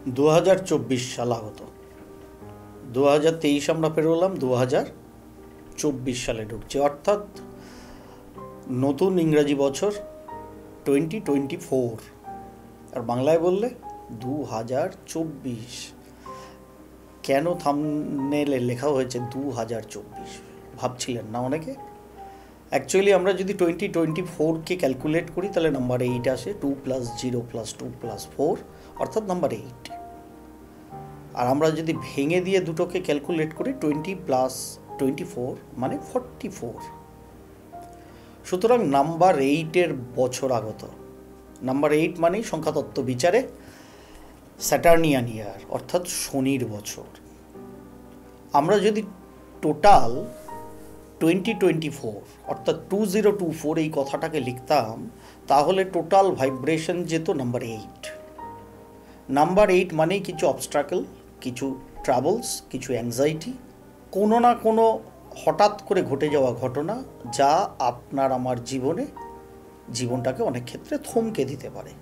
2024 সাল আগত। 2023 আমরা পেরোলাম, 2024 সালে ঢুকছে, অর্থাৎ নতুন ইংরাজি বছর 2024। আর বাংলায় বললে 2024। কেন থাম্বনেলে লেখা হয়েছে 2024 ভাবছিলেন না অনেকে? অ্যাকচুয়ালি আমরা যদি 2024কে ক্যালকুলেট করি তাহলে নাম্বার 8 আসে। 2 + 0 + 2 + 4 অর্থাৎ নাম্বার 8। আর আমরা যদি ভেঙে দিয়ে দুটোকে ক্যালকুলেট করি 20 + 24 মানে 44। সুতরাং নাম্বার 8-এর বছর আগত। নাম্বার 8 মানেই সংখ্যাতত্ত্ব বিচারে স্যাটার্নিয়ান ইয়ার, অর্থাৎ শনির বছর। আমরা যদি টোটাল 2024 অর্থাৎ 2024 এই কথাটাকে লিখতাম তাহলে টোটাল ভাইব্রেশন যেত নাম্বার 8। নাম্বার 8 মানেই কিছু অবস্ট্রাকল, কিছু ট্রাভেলস, কিছু অ্যাংজাইটি, কোনো না কোনো হঠাৎ করে ঘটে যাওয়া ঘটনা যা আপনার আমার জীবনটাকে অনেক ক্ষেত্রে থমকে দিতে পারে।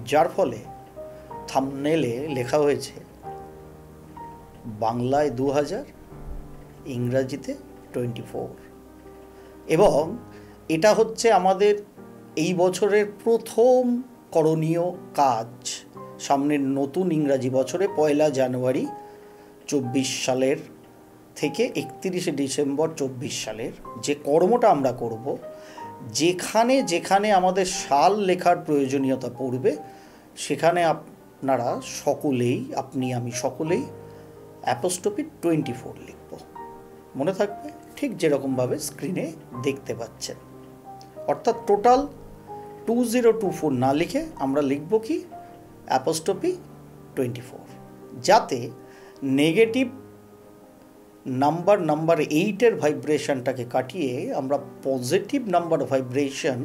যার ফলে থাম্বনেলে লেখা হয়েছে বাংলায় 2000, ইংরাজিতে 24। এবং এটা হচ্ছে আমাদের এই বছরের প্রথম করণীয় কাজ। সামনের নতুন ইংরাজি বছরে 1 জানুয়ারি 24 সালের থেকে 31 ডিসেম্বর 24 সালের যে কর্মটা আমরা করব, যেখানে যেখানে আমাদের সাল লেখার প্রয়োজনীয়তা পড়বে সেখানে আপনারা সকলেই, আপনি আমি সকলেই অ্যাপোস্ট্রফি 24 লিখব। মনে থাকবে ঠিক যেরকমভাবে স্ক্রিনে দেখতে পাচ্ছেন। অর্থাৎ টোটাল 2024 না লিখে আমরা লিখব কি অ্যাপোস্ট্রফি 24, যাতে নেগেটিভ নাম্বার 8-এর ভাইব্রেশনটাকে কাটিয়ে আমরা পজিটিভ নাম্বার ভাইব্রেশন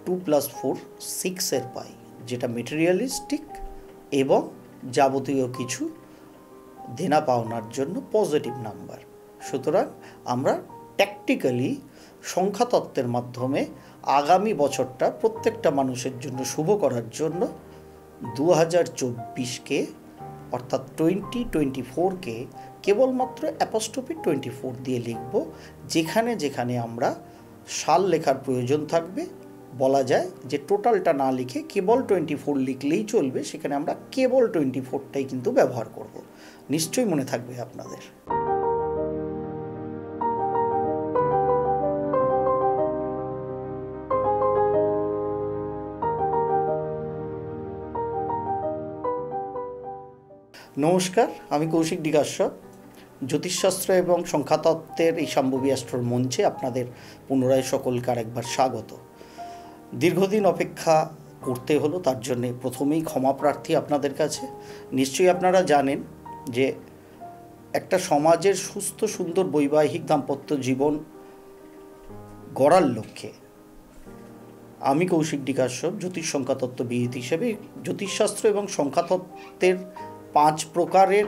2 + 4 6-এর পাই, যেটা মেটেরিয়ালিস্টিক এবং যাবতীয় কিছু দেনা পাওনার জন্য পজিটিভ নাম্বার। সুতরাং আমরা ট্যাকটিক্যালি সংখ্যাতত্ত্বের মাধ্যমে আগামী বছরটা প্রত্যেকটা মানুষের জন্য শুভ করার জন্য 2024কে অর্থাৎ 2024কে কেবলমাত্র অ্যাপোস্ট্রফি 24 দিয়ে লিখব। যেখানে যেখানে আমরা সাল লেখার প্রয়োজন থাকবে, বলা যায় যে টোটালটা না লিখে কেবল 24 লিখলেই চলবে, সেখানে আমরা কেবল 24টাই কিন্তু ব্যবহার করব। নিশ্চয়ই মনে থাকবে আপনাদের। নমস্কার, আমি কৌশিক ডি কাশ্যপ। জ্যোতিষশাস্ত্র এবং সংখ্যাতত্ত্বের এই শাম্ভবী অ্যাস্ট্রোর মঞ্চে আপনাদের পুনরায় সকলকে আরেকবার স্বাগত। দীর্ঘদিন অপেক্ষা করতে হলো, তার জন্যে প্রথমেই ক্ষমা প্রার্থী আপনাদের কাছে। নিশ্চয়ই আপনারা জানেন যে একটা সমাজের সুস্থ সুন্দর বৈবাহিক দাম্পত্য জীবন গড়ার লক্ষ্যে আমি কৌশিক ডি কাশ্যপ জ্যোতিষ সংখ্যাতত্ত্ববিদ হিসেবে জ্যোতিষশাস্ত্র এবং সংখ্যাতত্ত্বের 5 প্রকারের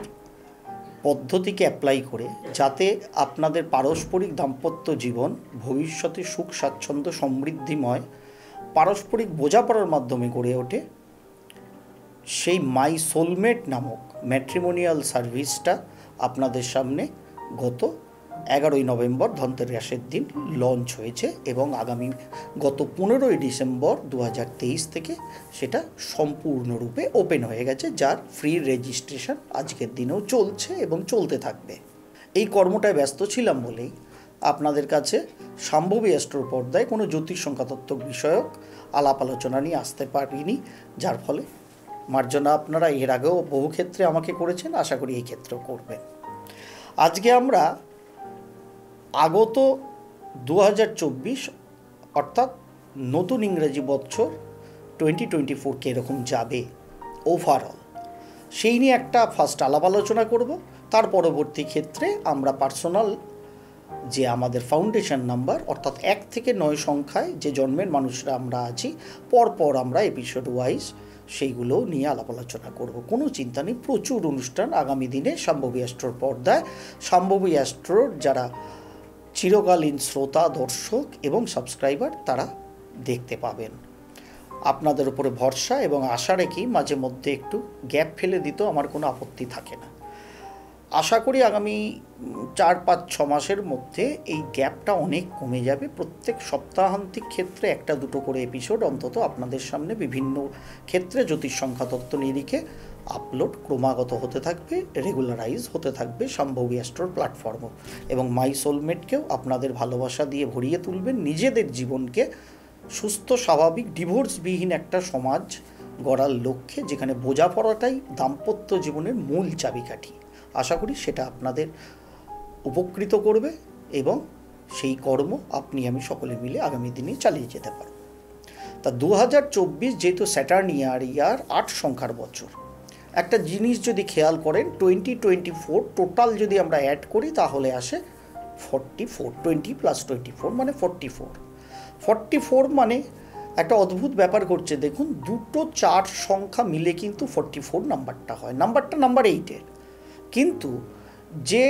পদ্ধতিকে অ্যাপ্লাই করে যাতে আপনাদের পারস্পরিক দাম্পত্য জীবন ভবিষ্যতে সুখ স্বাচ্ছন্দ্য সমৃদ্ধিময় পারস্পরিক বোঝাপড়ার মাধ্যমে গড়ে ওঠে, সেই মাই সোলমেট নামক ম্যাট্রিমোনিয়াল সার্ভিসটা আপনাদের সামনে গত 11ই নভেম্বর ধনতেরাসের দিন লঞ্চ হয়েছে এবং গত 15ই ডিসেম্বর 2023 থেকে সেটা সম্পূর্ণরূপে ওপেন হয়ে গেছে, যার ফ্রি রেজিস্ট্রেশন আজকের দিনেও চলছে এবং চলতে থাকবে। এই কর্মটায় ব্যস্ত ছিলাম বলেই আপনাদের কাছে শাম্ভবী অ্যাস্ট্রোর পর্দায় কোনো জ্যোতিষ সংখ্যাতত্ত্ব বিষয়ক আলাপ আলোচনা নিয়ে আসতে পারিনি, যার ফলে মার্জনা আপনারা এর আগেও বহু ক্ষেত্রে আমাকে করেছেন, আশা করি এই ক্ষেত্রেও করবেন। আজকে আমরা আগত 2024 অর্থাৎ নতুন ইংরেজি বছর 2024 এরকম যাবে ওভারঅল, সেই নিয়ে একটা ফার্স্ট আলাপ আলোচনা করব। তার পরবর্তী ক্ষেত্রে আমরা পার্সোনাল যে আমাদের ফাউন্ডেশন নাম্বার অর্থাৎ 1 থেকে 9 সংখ্যায় যে জন্মের মানুষরা আমরা আছি, পরপর আমরা এপিসোড ওয়াইজ সেইগুলো নিয়ে আলাপ আলোচনা করব। কোনো চিন্তা নেই, প্রচুর অনুষ্ঠান আগামী দিনে শাম্ভবী অ্যাস্ট্রোর পর্দায়। শাম্ভবী অ্যাস্ট্রোর যারা চিরকালীন শ্রোতা, দর্শক এবং সাবস্ক্রাইবার তারা দেখতে পাবেন। আপনাদের উপরে ভরসা এবং আশা রেখেই মাঝে মধ্যে একটু গ্যাপ ফেলে দিতেও আমার কোনো আপত্তি থাকে না। আশা করি আগামী 4-5-6 মাসের মধ্যে এই গ্যাপটা অনেক কমে যাবে। প্রত্যেক সপ্তাহান্তিক ক্ষেত্রে 1-2 করে এপিসোড অন্তত আপনাদের সামনে বিভিন্ন ক্ষেত্রে জ্যোতিষ সংখ্যাতত্ত্ব নিরিখে আপলোড ক্রমাগত হতে থাকবে, রেগুলারাইজ হতে থাকবে সম্ভবী অ্যাস্ট্রোর প্ল্যাটফর্মও। এবং মাই সোলমেটকেও আপনাদের ভালোবাসা দিয়ে ভরিয়ে তুলবেন, নিজেদের জীবনকে সুস্থ স্বাভাবিক ডিভোর্সবিহীন একটা সমাজ গড়ার লক্ষ্যে, যেখানে বোঝাপড়াটাই দাম্পত্য জীবনের মূল চাবিকাঠি। আশা করি সেটা আপনাদের উপকৃত করবে এবং সেই কর্ম আপনি আমি সকলে মিলে আগামী দিনে চালিয়ে যেতে পারব। তা 2024 যেহেতু স্যাটার্নিয়ার ইয়ার 8 সংখ্যার বছর, একটা জিনিস যদি খেয়াল করেন 2024 টোটাল যদি আমরা অ্যাড করি তাহলে আসে 44, 20 + 24 মানে 44। 44 মানে একটা অদ্ভুত ব্যাপার করছে, দেখুন 2-4 সংখ্যা মিলে কিন্তু 44 নাম্বারটা হয়। নাম্বারটা নাম্বার 8-এর, কিন্তু যে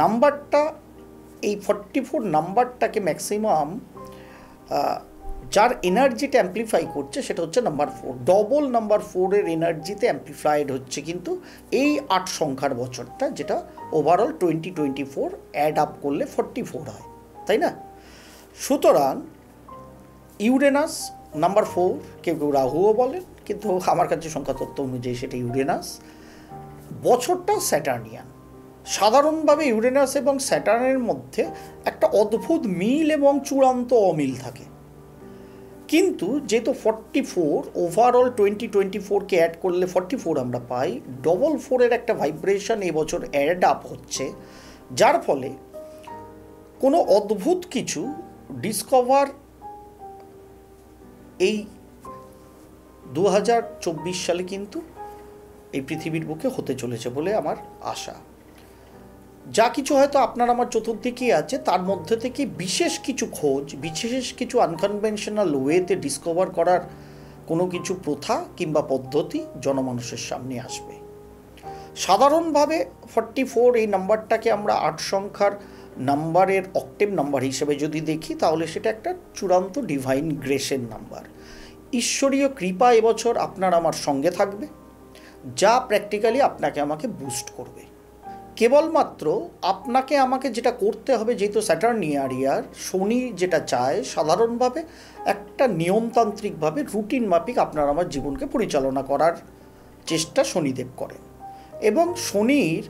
নাম্বারটা এই 44 নাম্বারটাকে ম্যাক্সিমাম যার এনার্জিটা অ্যাম্প্লিফাই করছে সেটা হচ্ছে নাম্বার 4। ডবল নাম্বার 4-এর এনার্জিতে অ্যাম্প্লিফাইড হচ্ছে কিন্তু এই 8 সংখ্যার বছরটা, যেটা ওভারঅল 2024 অ্যাড আপ করলে 44 হয়, তাই না? সুতরাং ইউরেনাস নাম্বার 4, কেউ কেউ রাহুও বলেন, কিন্তু আমার কাছে সংখ্যাতত্ত্ব অনুযায়ী সেটা ইউরেনাস। বছরটা স্যাটার্নিয়ান। সাধারণভাবে ইউরেনাস এবং স্যাটার্নের মধ্যে একটা অদ্ভুত মিল এবং চূড়ান্ত অমিল থাকে, কিন্তু যেহেতু 44 ওভারঅল 2024কে অ্যাড করলে 44 আমরা পাই, ডবল 4-এর একটা ভাইব্রেশন এবছর অ্যাড আপ হচ্ছে, যার ফলে কোনো অদ্ভুত কিছু ডিসকভার এই 2024 সালে কিন্তু এই পৃথিবীর বুকে হতে চলেছে বলে আমার আশা। যা কিছু হয়তো আপনার আমার চতুর্দিকেই আছে, তার মধ্যে থেকে বিশেষ কিছু খোঁজ, বিশেষ কিছু আনকনভেনশনাল ওয়েতে ডিসকভার করার কোনো কিছু প্রথা কিংবা পদ্ধতি জনমানুষের সামনে আসবে। সাধারণভাবে 44 এই নাম্বারটাকে আমরা 8 সংখ্যার নাম্বারের অক্টেভ নাম্বার হিসেবে যদি দেখি, তাহলে সেটা একটা চূড়ান্ত ডিভাইন গ্রেসের নাম্বার। ঈশ্বরীয় কৃপা এবছর আপনার আমার সঙ্গে থাকবে, যা প্র্যাকটিক্যালি আপনাকে আমাকে বুস্ট করবে। কেবলমাত্র আপনাকে আমাকে যেটা করতে হবে, যেহেতু স্যাটার্নিয়ার ইয়ার, শনি যেটা চায় সাধারণভাবে একটা নিয়মতান্ত্রিকভাবে রুটিন মাফিক আপনার আমার জীবনকে পরিচালনা করার চেষ্টা শনিদেব করেন, এবং শনির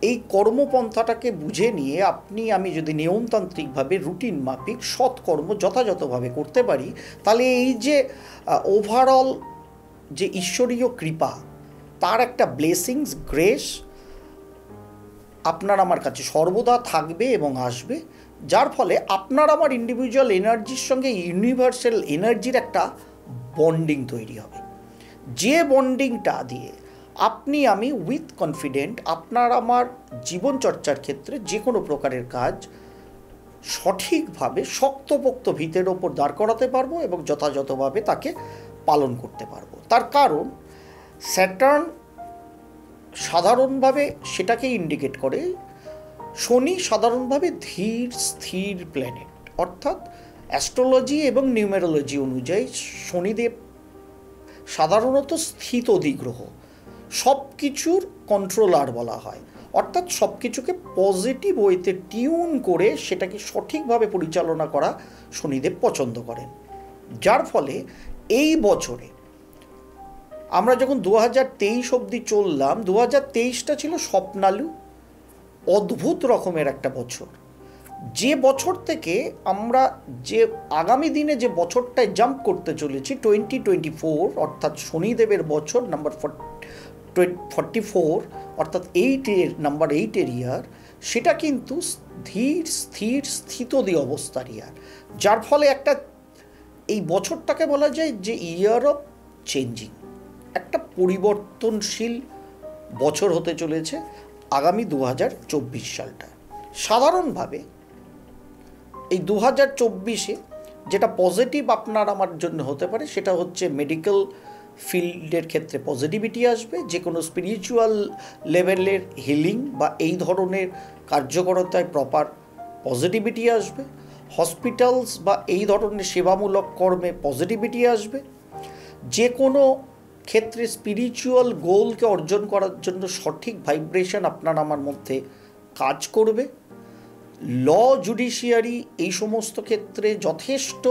এই কর্মপন্থাটাকে বুঝে নিয়ে আপনি আমি যদি নিয়মতান্ত্রিকভাবে রুটিন মাফিক সৎকর্ম যথাযথভাবে করতে পারি, তাহলে এই যে ওভারঅল যে ঈশ্বরীয় কৃপা, তার একটা ব্লেসিংস গ্রেস আপনার আমার কাছে সর্বদা থাকবে এবং আসবে, যার ফলে আপনার আমার ইন্ডিভিজুয়াল এনার্জির সঙ্গে ইউনিভার্সাল এনার্জির একটা বন্ডিং তৈরি হবে, যে বন্ডিংটা দিয়ে আপনি আমি উইথ কনফিডেন্ট আপনার আমার জীবনচর্চার ক্ষেত্রে যে কোনো প্রকারের কাজ সঠিকভাবে শক্তপোক্ত ভিতের ওপর দাঁড় করাতে পারবো এবং যথাযথভাবে তাকে পালন করতে পারবো। তার কারণ স্যাটার্ন সাধারণভাবে সেটাকে ইন্ডিকেট করে, শনি সাধারণভাবে ধীর স্থির প্ল্যানেট, অর্থাৎ অ্যাস্ট্রোলজি এবং নিউমেরোলজি অনুযায়ী শনিদেব সাধারণত স্থিত অধিগ্রহ, সব কিছুর কন্ট্রোলার বলা হয়, অর্থাৎ সব কিছুকে পজিটিভ ওয়েতে টিউন করে সেটাকে সঠিকভাবে পরিচালনা করা শনিদেব পছন্দ করেন। যার ফলে এই বছরে আমরা যখন 2023 অবধি চললাম, 2023টা ছিল স্বপ্নালু অদ্ভুত রকমের একটা বছর, যে বছর থেকে আমরা যে আগামী দিনে যে বছরটায় জাম্প করতে চলেছি 2024, অর্থাৎ শনিদেবের বছর নাম্বার 44, অর্থাৎ 8-এর নাম্বার 8-এর ইয়ার, সেটা কিন্তু ধীর স্থির স্থিতদি অবস্থার ইয়ার, যার ফলে একটা এই বছরটাকে বলা যায় যে ইয়ার অফ চেঞ্জিং, একটা পরিবর্তনশীল বছর হতে চলেছে আগামী 2024 সালটা। সাধারণভাবে এই 2024-এ যেটা পজিটিভ আপনার আমার জন্য হতে পারে সেটা হচ্ছে মেডিকেল ফিল্ডের ক্ষেত্রে পজিটিভিটি আসবে, যে কোনো স্পিরিচুয়াল লেভেলের হিলিং বা এই ধরনের কার্যকরতায় প্রপার পজিটিভিটি আসবে, হসপিটালস বা এই ধরনের সেবামূলক কর্মে পজিটিভিটি আসবে, যে কোনো ক্ষেত্রে স্পিরিচুয়াল গোলকে অর্জন করার জন্য সঠিক ভাইব্রেশন আপনার আমার মধ্যে কাজ করবে। ল, জুডিশিয়ারি এই সমস্ত ক্ষেত্রে যথেষ্ট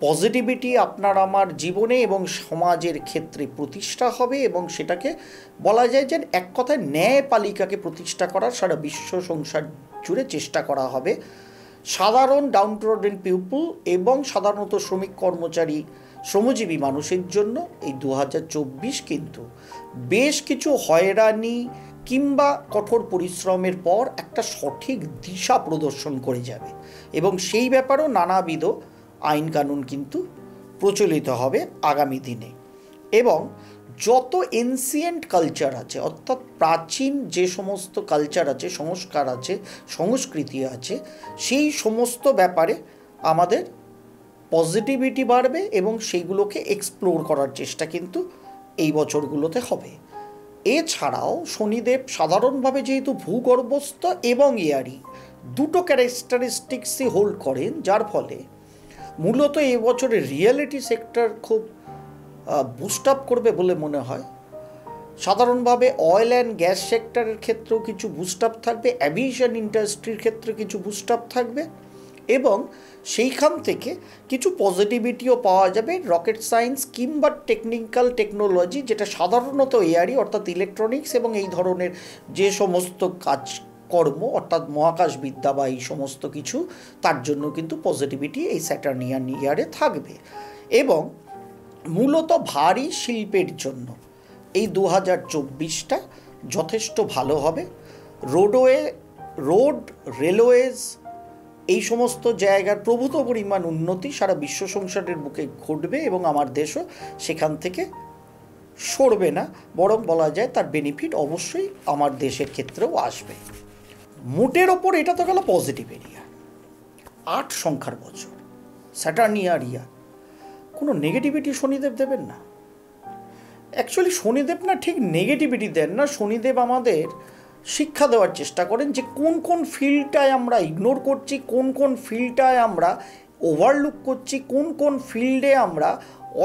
পজিটিভিটি আপনার আমার জীবনে এবং সমাজের ক্ষেত্রে প্রতিষ্ঠা হবে, এবং সেটাকে বলা যায় যে এক কথায় ন্যায়পালিকাকে প্রতিষ্ঠা করার সারা বিশ্ব সংসার জুড়ে চেষ্টা করা হবে। সাধারণ ডাউন টু আর্থ পিপল এবং সাধারণত শ্রমিক, কর্মচারী, শ্রমজীবী মানুষের জন্য এই 2024 কিন্তু বেশ কিছু হয়রানি কিংবা কঠোর পরিশ্রমের পর একটা সঠিক দিশা প্রদর্শন করে যাবে, এবং সেই ব্যাপারেও নানাবিধ আইন কানুন কিন্তু প্রচলিত হবে আগামী দিনে। এবং যত এনসিয়েন্ট কালচার আছে, অর্থাৎ প্রাচীন যে সমস্ত কালচার আছে, সংস্কার আছে, সংস্কৃতি আছে, সেই সমস্ত ব্যাপারে আমাদের পজিটিভিটি বাড়বে এবং সেইগুলোকে এক্সপ্লোর করার চেষ্টা কিন্তু এই বছরগুলোতে হবে। এছাড়াও শনিদেব সাধারণভাবে যেহেতু ভূগর্ভস্থ এবং এয়ারি দুটো ক্যারেক্টারিস্টিক্সই হোল্ড করেন, যার ফলে মূলত এবছরে রিয়েলিটি সেক্টর খুব বুস্ট আপ করবে বলে মনে হয়। সাধারণভাবে অয়েল অ্যান্ড গ্যাস সেক্টরের ক্ষেত্রেও কিছু বুস্ট আপ থাকবে, অ্যাভিয়েশন ইন্ডাস্ট্রির ক্ষেত্রে কিছু বুস্ট আপ থাকবে, এবং সেইখান থেকে কিছু পজিটিভিটিও পাওয়া যাবে রকেট সায়েন্স কিংবা টেকনিক্যাল টেকনোলজি, যেটা সাধারণত এয়ারি অর্থাৎ ইলেকট্রনিক্স এবং এই ধরনের যে সমস্ত কাজকর্ম অর্থাৎ মহাকাশবিদ্যা বা এই সমস্ত কিছু, তার জন্য কিন্তু পজিটিভিটি এই স্যাটার্নিয়ান ইয়ারে থাকবে। এবং মূলত ভারী শিল্পের জন্য এই 2024টা যথেষ্ট ভালো হবে। রোড, রেলওয়েজ এই সমস্ত জায়গার প্রভূত পরিমাণ উন্নতি সারা বিশ্ব সংসারের বুকে ঘটবে, এবং আমার দেশও সেখান থেকে সরবে না, বরং বলা যায় তার বেনিফিট অবশ্যই আমার দেশের ক্ষেত্রেও আসবে। মোটের ওপর এটা তো গেল পজিটিভ এরিয়া। 8 সংখ্যার বছর, স্যাটার্নিয়ান ইয়ার, কোনো নেগেটিভিটি শনিদেব দেবেন না। অ্যাকচুয়ালি শনিদেব না ঠিক নেগেটিভিটি দেন না, শনিদেব আমাদের শিক্ষা দেওয়ার চেষ্টা করেন যে কোন কোন ফিল্ডটায় আমরা ইগনোর করছি, কোন কোন ফিল্ডটায় আমরা ওভারলুক করছি, কোন কোন ফিল্ডে আমরা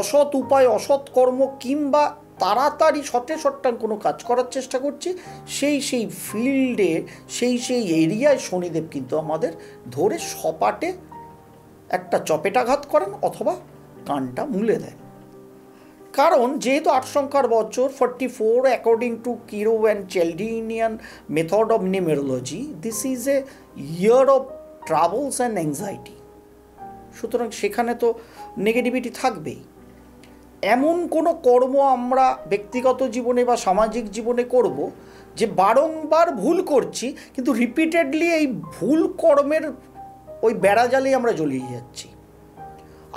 অসৎ উপায়, অসৎ কর্ম কিংবা তাড়াতাড়ি সট্টান কোনো কাজ করার চেষ্টা করছি। সেই ফিল্ডে সেই এরিয়ায় শনিদেব কিন্তু আমাদের ধরে সপাটে একটা চপেটাঘাত করেন অথবা কানটা মুলে দেন। কারণ যেহেতু 8 সংখ্যার বছর 44 according to Cheiro and Chaldean method of numerology, this is a year of travels and anxiety. সুতরাং সেখানে তো নেগেটিভিটি থাকবেই। এমন কোনো কর্ম আমরা ব্যক্তিগত জীবনে বা সামাজিক জীবনে করব যে বারংবার ভুল করছি, কিন্তু রিপিটেডলি এই ভুল কর্মের ওই বেড়াজালেই আমরা জ্বলিয়ে যাচ্ছি।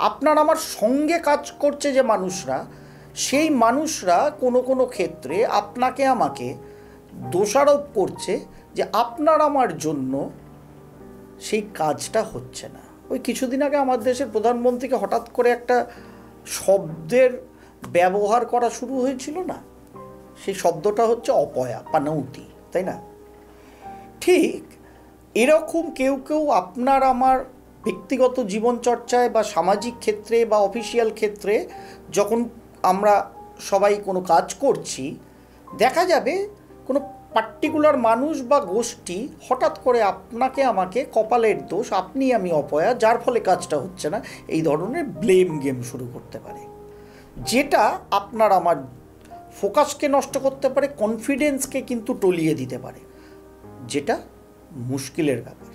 আপনার আমার সঙ্গে কাজ করছে যে মানুষরা, সেই মানুষরা কোনো ক্ষেত্রে আপনাকে আমাকে দোষারোপ করছে যে আপনার আমার জন্য সেই কাজটা হচ্ছে না। ওই কিছুদিন আগে আমার দেশের প্রধানমন্ত্রীকে হঠাৎ করে একটা শব্দের ব্যবহার করা শুরু হয়েছিল না, সেই শব্দটা হচ্ছে অপয়া, পানৌতি, তাই না? ঠিক এরকম কেউ আপনার আমার ব্যক্তিগত জীবনচর্চায় বা সামাজিক ক্ষেত্রে বা অফিসিয়াল ক্ষেত্রে যখন আমরা সবাই কোনো কাজ করছি, দেখা যাবে কোনো পার্টিকুলার মানুষ বা গোষ্ঠী হঠাৎ করে আপনাকে আমাকে কপালের দোষ, আপনি আমি অপয়া, যার ফলে কাজটা হচ্ছে না, এই ধরনের ব্লেম গেম শুরু করতে পারে, যেটা আপনার আমার ফোকাসকে নষ্ট করতে পারে, কনফিডেন্সকে কিন্তু টলিয়ে দিতে পারে, যেটা মুশকিলের ব্যাপার।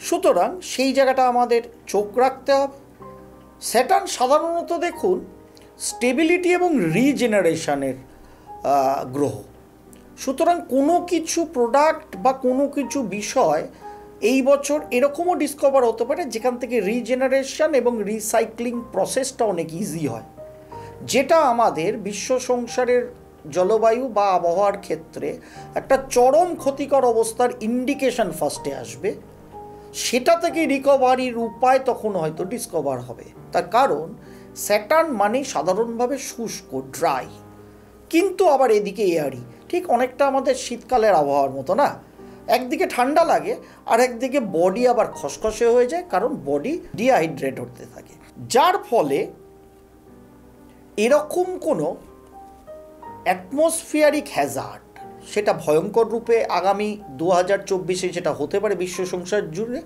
সুতরাং সেই জায়গাটা আমাদের চোখ রাখতে হবে। স্যাটার্ন সাধারণত দেখুন স্টেবিলিটি এবং রিজেনারেশনের গ্রহ। সুতরাং কোনো কিছু প্রোডাক্ট বা কোনো কিছু বিষয় এই বছর এরকমও ডিসকভার হতে পারে যেখান থেকে রিজেনারেশন এবং রিসাইক্লিং প্রসেসটা অনেক ইজি হয়, যেটা আমাদের বিশ্ব সংসারের জলবায়ু বা আবহাওয়ার ক্ষেত্রে একটা চরম ক্ষতিকর অবস্থার ইন্ডিকেশন ফার্স্টে আসবে। সেটা থেকে রিকভারির উপায় তখন হয়তো ডিসকভার হবে। তার কারণ স্যাটার্ন মানে সাধারণভাবে শুষ্ক, ড্রাই, কিন্তু আবার এদিকে এয়ারি, ঠিক অনেকটা আমাদের শীতকালের আবহাওয়ার মতো না। একদিকে ঠান্ডা লাগে আর একদিকে বডি আবার খসখসে হয়ে যায়, কারণ বডি ডিহাইড্রেট হতে থাকে, যার ফলে এরকম কোনো অ্যাটমসফিয়ারিক হ্যাজার্ড, সেটা ভয়ঙ্কর রূপে আগামী 2024-এ যেটা হতে পারে বিশ্ব সংসার জুড়ে,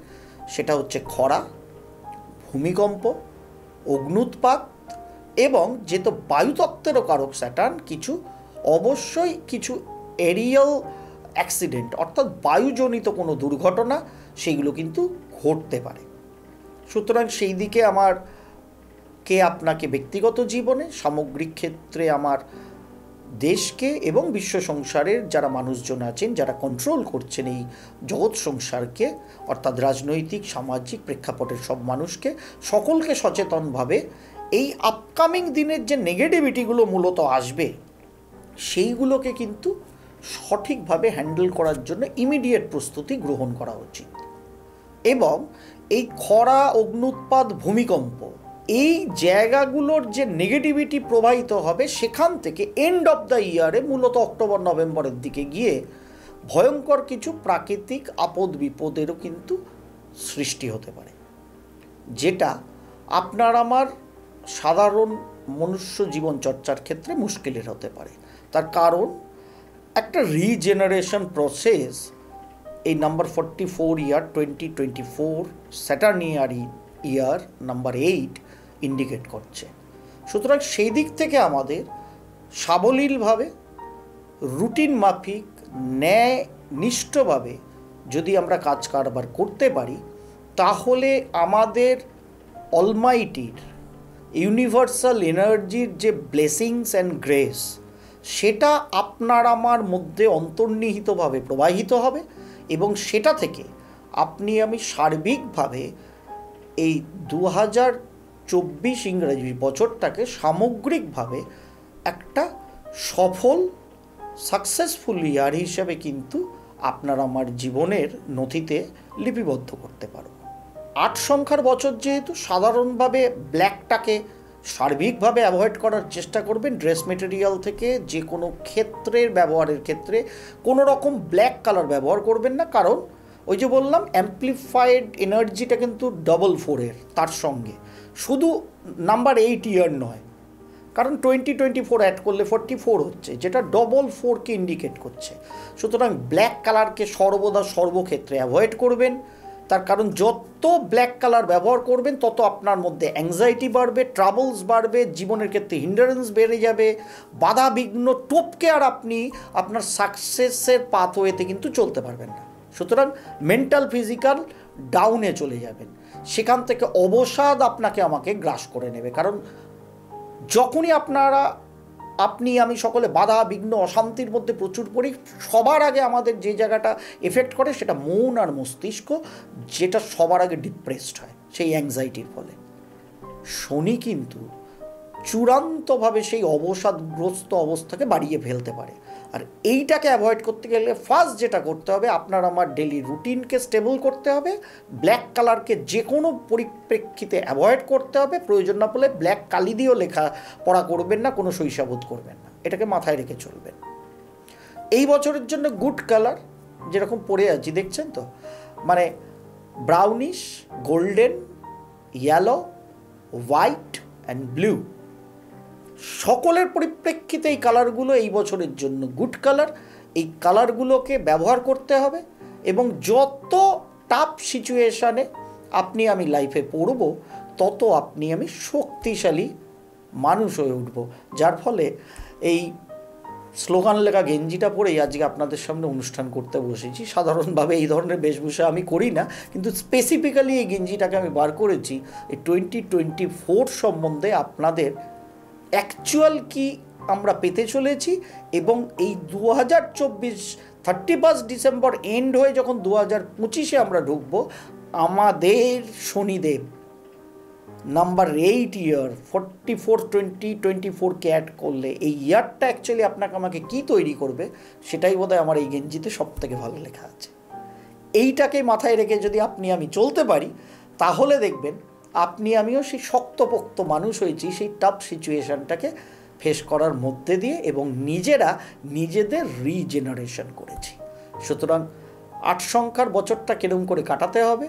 সেটা হচ্ছে খরা, ভূমিকম্প, অগ্ন্যুৎপাত এবং যেহেতু বায়ুতত্ত্বেরও কারক স্যাটার্ন, অবশ্যই কিছু এরিয়াল অ্যাক্সিডেন্ট অর্থাৎ বায়ুজনিত কোনো দুর্ঘটনা সেইগুলো কিন্তু ঘটতে পারে। সুতরাং সেই দিকে আপনাকে ব্যক্তিগত জীবনে, সামগ্রিক ক্ষেত্রে আমার দেশকে এবং বিশ্ব সংসারের যারা মানুষজন আছেন, যারা কন্ট্রোল করছেন এই জগৎ সংসারকে, অর্থাৎ রাজনৈতিক সামাজিক প্রেক্ষাপটের সব মানুষকে, সকলকে সচেতনভাবে এই আপকামিং দিনের যে নেগেটিভিটিগুলো মূলত আসবে সেইগুলোকে কিন্তু সঠিকভাবে হ্যান্ডেল করার জন্য ইমিডিয়েট প্রস্তুতি গ্রহণ করা উচিত। এবং এই খরা, অগ্ন্যুৎপাত, ভূমিকম্প, এই জায়গাগুলোর যে নেগেটিভিটি প্রবাহিত হবে সেখান থেকে এন্ড অফ দ্য ইয়ারে, মূলত অক্টোবর নভেম্বরের দিকে গিয়ে ভয়ঙ্কর কিছু প্রাকৃতিক আপদ বিপদেরও কিন্তু সৃষ্টি হতে পারে, যেটা আপনার আমার সাধারণ মনুষ্য জীবন চর্চার ক্ষেত্রে মুশকিলের হতে পারে। তার কারণ একটা রিজেনারেশন প্রসেস এই নাম্বার 44 ইয়ার 2024 স্যাটার্নিয়ারি ইয়ার নাম্বার 8 ইন্ডিকেট করছে। সুতরাং সেই দিক থেকে আমাদের সাবলীলভাবে, রুটিন মাফিক, ন্যায়নিষ্ঠভাবে যদি আমরা কাজ কারবার করতে পারি, তাহলে আমাদের অলমাইটির ইউনিভার্সাল এনার্জির যে ব্লেসিংস অ্যান্ড গ্রেস, সেটা আপনার আমার মধ্যে অন্তর্নিহিতভাবে প্রবাহিত হবে এবং সেটা থেকে আপনি আমি সার্বিকভাবে এই 2024 ইংরেজি বছরটাকে সামগ্রিকভাবে একটা সফল সাকসেসফুল ইয়ার হিসেবে কিন্তু আপনার আমার জীবনের নথিতে লিপিবদ্ধ করতে পারব। 8 সংখ্যার বছর যেহেতু, সাধারণভাবে ব্ল্যাকটাকে সার্বিকভাবে অ্যাভয়েড করার চেষ্টা করবেন। ড্রেস মেটেরিয়াল থেকে যে কোনো ক্ষেত্রের ব্যবহারের ক্ষেত্রে কোনো রকম ব্ল্যাক কালার ব্যবহার করবেন না, কারণ ওই যে বললাম অ্যাম্প্লিফাইড এনার্জিটা কিন্তু 4 তার সঙ্গে শুধু নাম্বার 8 ইয়ার নয়, কারণ 2024 অ্যাড করলে 44 হচ্ছে, যেটা 4কে ইন্ডিকেট করছে। সুতরাং ব্ল্যাক কালারকে সর্বদা সর্বক্ষেত্রে অ্যাভয়েড করবেন, তার কারণ যত ব্ল্যাক কালার ব্যবহার করবেন তত আপনার মধ্যে অ্যাংজাইটি বাড়বে, ট্রাবলস বাড়বে, জীবনের ক্ষেত্রে হিন্ডারেন্স বেড়ে যাবে, বাধা বিঘ্ন টপকে আর আপনি আপনার সাকসেসের পাথওয়েতে কিন্তু চলতে পারবেন না। সুতরাং মেন্টাল ফিজিক্যাল ডাউনে চলে যাবেন, সেখান থেকে অবসাদ আপনাকে আমাকে গ্রাস করে নেবে। কারণ যখনই আপনি আমি সকলে বাধা বিঘ্ন অশান্তির মধ্যে প্রচুর পড়ি, সবার আগে আমাদের যে জায়গাটা এফেক্ট করে সেটা মন আর মস্তিষ্ক, যেটা সবার আগে ডিপ্রেসড হয় সেই অ্যাংজাইটির ফলে। শনি কিন্তু চূড়ান্তভাবে সেই অবসাদগ্রস্ত অবস্থাকে বাড়িয়ে ফেলতে পারে। আর এইটাকে অ্যাভয়েড করতে গেলে ফার্স্ট যেটা করতে হবে, আপনার আমার ডেলি রুটিনকে স্টেবল করতে হবে, ব্ল্যাক কালারকে যে কোনো পরিপ্রেক্ষিতে অ্যাভয়েড করতে হবে, প্রয়োজন না পড়লে ব্ল্যাক কালি দিয়েও লেখা পড়া করবেন না, কোনো শৈশাবোধ করবেন না, এটাকে মাথায় রেখে চলবেন। এই বছরের জন্য গুড কালার যেরকম পরে আছি দেখছেন তো, মানে brownish, golden, yellow, white and blue, সকলের পরিপ্রেক্ষিতে এই কালারগুলো এই বছরের জন্য গুড কালার। এই কালারগুলোকে ব্যবহার করতে হবে এবং যত টাফ সিচুয়েশানে আপনি আমি লাইফে পড়ব, তত আপনি আমি শক্তিশালী মানুষ হয়ে উঠব। যার ফলে এই স্লোগান লেখা গেঞ্জিটা পরেই আজকে আপনাদের সামনে অনুষ্ঠান করতে বসেছি। সাধারণভাবে এই ধরনের বেশভূষা আমি করি না, কিন্তু স্পেসিফিক্যালি এই গেঞ্জিটাকে আমি বার করেছি এই 2024 সম্বন্ধে আপনাদের অ্যাকচুয়াল কি আমরা পেতে চলেছি, এবং এই 2024 31 ডিসেম্বর এন্ড হয়ে যখন 2025-এ আমরা ঢুকবো, আমাদের শনিদেব নাম্বার 8 ইয়ার 44-2024কে অ্যাড করলে এই ইয়ারটা অ্যাকচুয়ালি আপনাকে আমাকে কি তৈরি করবে, সেটাই বোধহয় আমার এই গেঞ্জিতে সব থেকে ভালো লেখা আছে। এইটাকে মাথায় রেখে যদি আপনি আমি চলতে পারি, তাহলে দেখবেন আপনি আমিও সেই শক্তপোক্ত মানুষ হয়েছি সেই টাফ সিচুয়েশানটাকে ফেস করার মধ্যে দিয়ে, এবং নিজেদের রিজেনারেশন করেছি। সুতরাং 8 সংখ্যার বছরটা কীরকম করে কাটাতে হবে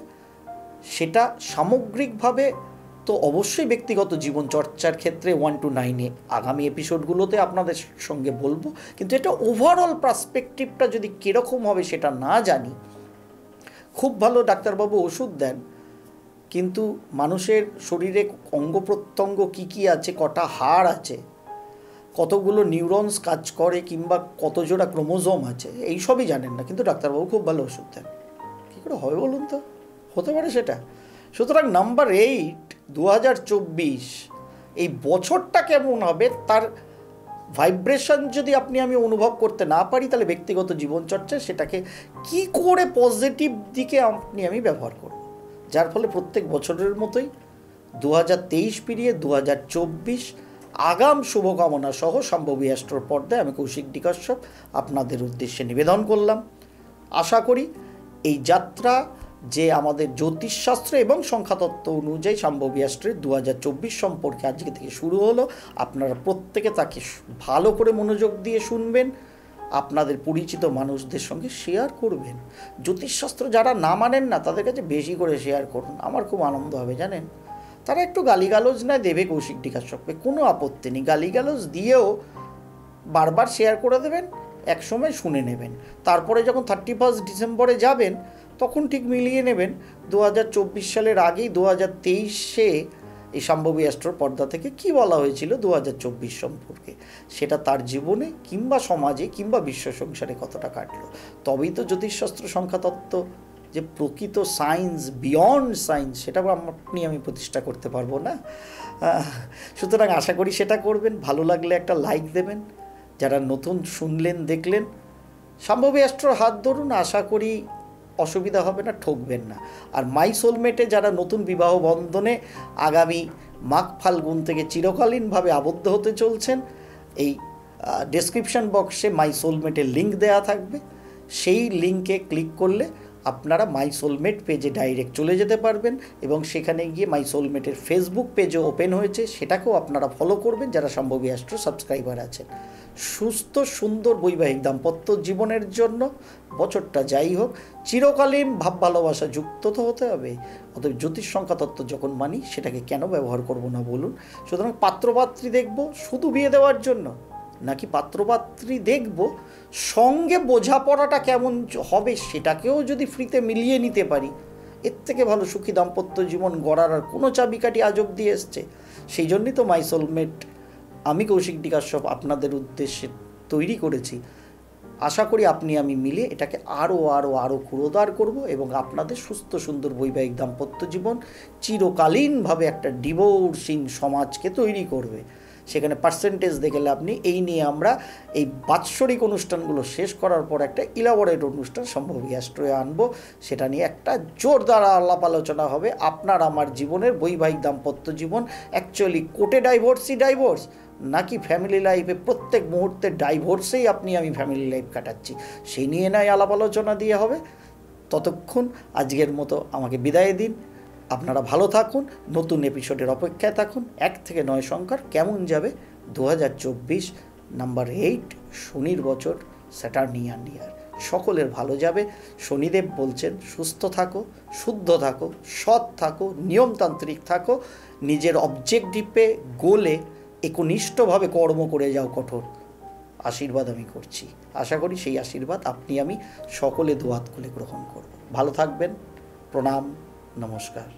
সেটা সামগ্রিকভাবে তো অবশ্যই ব্যক্তিগত জীবন চর্চার ক্ষেত্রে 1 to 9-এ আগামী এপিসোডগুলোতে আপনাদের সঙ্গে বলবো, কিন্তু এটা ওভারঅল পার্সপেক্টিভটা যদি কীরকম হবে সেটা না জানি। খুব ভালো ডাক্তারবাবু ওষুধ দেন, কিন্তু মানুষের শরীরে অঙ্গ প্রত্যঙ্গ কী কী আছে, কটা হাড় আছে, কতগুলো নিউরনস কাজ করে, কিংবা কত জোড়া ক্রোমোজোম আছে, এইসবই জানেন না, কিন্তু ডাক্তারবাবু খুব ভালো ওষুধ দেন। কী করে হবে বলুন তো? হতে পারে সেটা? সুতরাং নাম্বার 8, 2024 এই বছরটা কেমন হবে তার ভাইব্রেশন যদি আমি অনুভব করতে না পারি, তাহলে ব্যক্তিগত জীবনচর্চা সেটাকে কি করে পজিটিভ দিকে আমি ব্যবহার করব, যার ফলে প্রত্যেক বছরের মতোই 2023 পেরিয়ে 2024 আগাম শুভকামনা সহ সম্ভবী অ্যাস্ট্রোর পর্দায় আমি কৌশিক ডি কাশ্যপ আপনাদের উদ্দেশ্যে নিবেদন করলাম। আশা করি এই যাত্রা যে আমাদের জ্যোতিষশাস্ত্র এবং সংখ্যাতত্ত্ব অনুযায়ী সম্ভবী অ্যাস্ট্রোর 2024 সম্পর্কে আজকে থেকে শুরু হলো, আপনারা প্রত্যেকে তাকে ভালো করে মনোযোগ দিয়ে শুনবেন, আপনাদের পরিচিত মানুষদের সঙ্গে শেয়ার করবেন। জ্যোতিষশাস্ত্র যারা না মানেন না তাদের কাছে বেশি করে শেয়ার করুন, আমার খুব আনন্দ হবে জানেন। তারা একটু গালিগালোজ না দেবে কৌশিক ডি কাশ্যপকে, কোনো আপত্তি নেই, গালিগালোজ দিয়েও বারবার শেয়ার করে দেবেন, একসময় শুনে নেবেন। তারপরে যখন 31 ডিসেম্বরে যাবেন তখন ঠিক মিলিয়ে নেবেন 2024 সালের আগেই 2023-এ এই সম্ভবী অ্যাস্ট্রোর পর্দা থেকে কি বলা হয়েছিল 2024 সম্পর্কে, সেটা তার জীবনে কিংবা সমাজে কিংবা বিশ্ব সংসারে কতটা কাটলো। তবেই তো জ্যোতিষশাস্ত্র সংখ্যাতত্ত্ব যে প্রকৃত সায়েন্স, বিয়ন্ড সায়েন্স, সেটা আমি প্রতিষ্ঠা করতে পারবো না। সুতরাং আশা করি সেটা করবেন। ভালো লাগলে একটা লাইক দেবেন, যারা নতুন শুনলেন দেখলেন সম্ভবী অ্যাস্ট্রোর হাত ধরুন, আশা করি অসুবিধা হবে না, ঠকবেন না। আর মাই সোলমেটে যারা নতুন বিবাহ বন্ধনে আগামী মাঘ ফাল্গুন থেকে চিরকালীনভাবে আবদ্ধ হতে চলছেন, এই ডেসক্রিপশন বক্সে মাই সোলমেটের লিঙ্ক দেওয়া থাকবে, সেই লিঙ্কে ক্লিক করলে আপনারা মাই সোলমেট পেজে ডাইরেক্ট চলে যেতে পারবেন, এবং সেখানে গিয়ে মাই সোলমেটের ফেসবুক পেজও ওপেন হয়েছে, সেটাকেও আপনারা ফলো করবেন যারা সম্ভবী অ্যাস্ট্রো সাবস্ক্রাইবার আছেন। সুস্থ সুন্দর বৈবাহিক দাম্পত্য জীবনের জন্য বছরটা যাই হোক চিরকালীন ভাব ভালোবাসা যুক্ত তো হতে হবে। অতএব জ্যোতিষ সংখ্যাতত্ত্ব যখন মানি সেটাকে কেন ব্যবহার করব না বলুন? সুতরাং পাত্রপাত্রী দেখব শুধু বিয়ে দেওয়ার জন্য, নাকি পাত্রপাত্রী দেখব সঙ্গে বোঝাপড়াটা কেমন হবে সেটাকেও যদি ফ্রিতে মিলিয়ে নিতে পারি, এর থেকে ভালো সুখী দাম্পত্য জীবন গড়ার আর কোনো চাবিকাঠি আজ অবধি এসছে। সেই জন্যই তো মাই সোলমেট আমি কৌশিক ডি কাশ্যপ আপনাদের উদ্দেশ্যে তৈরি করেছি। আশা করি আমি মিলে এটাকে আরও ক্ষুরোদার করব, এবং আপনাদের সুস্থ সুন্দর বৈবাহিক দাম্পত্য জীবন চিরকালীনভাবে একটা ডিভোর্সিং সমাজকে তৈরি করবে। সেখানে পার্সেন্টেজ দেখে লাভ নেই। এই নিয়ে আমরা এই বাৎসরিক অনুষ্ঠানগুলো শেষ করার পর একটা ইলাবোরেট অনুষ্ঠান সম্ভবী অ্যাস্ট্রোয়ে আনবো, সেটা নিয়ে একটা জোরদার আলাপ আলোচনা হবে। আপনার আমার জীবনের বৈবাহিক দাম্পত্য জীবন অ্যাকচুয়ালি কোর্টে ডাইভোর্স নাকি ফ্যামিলি লাইফে প্রত্যেক মুহূর্তে ডাইভোর্সেই আমি ফ্যামিলি লাইফ কাটাচ্ছি, সেই নিয়ে নয় আলাপ আলোচনা দিয়ে হবে। ততক্ষণ আজকের মতো আমাকে বিদায় দিন। আপনারা ভালো থাকুন, নতুন এপিসোডের অপেক্ষায় থাকুন। 1 থেকে 9 সংখ্যার কেমন যাবে 2024 নাম্বার 8 শনির বছর, স্যাটার্নিয়ান ইয়ার, সকলের ভালো যাবে। শনিদেব বলছেন সুস্থ থাকো, শুদ্ধ থাকো, সৎ থাকো, নিয়মতান্ত্রিক থাকো, নিজের অবজেক্টিভে গোলে একনিষ্ঠভাবে কর্ম করে যাও কঠোর। আশীর্বাদ আমি করছি, আশা করি সেই আশীর্বাদ আমি সকলে দুহাত খুলে গ্রহণ করব। ভালো থাকবেন, প্রণাম, নমস্কার।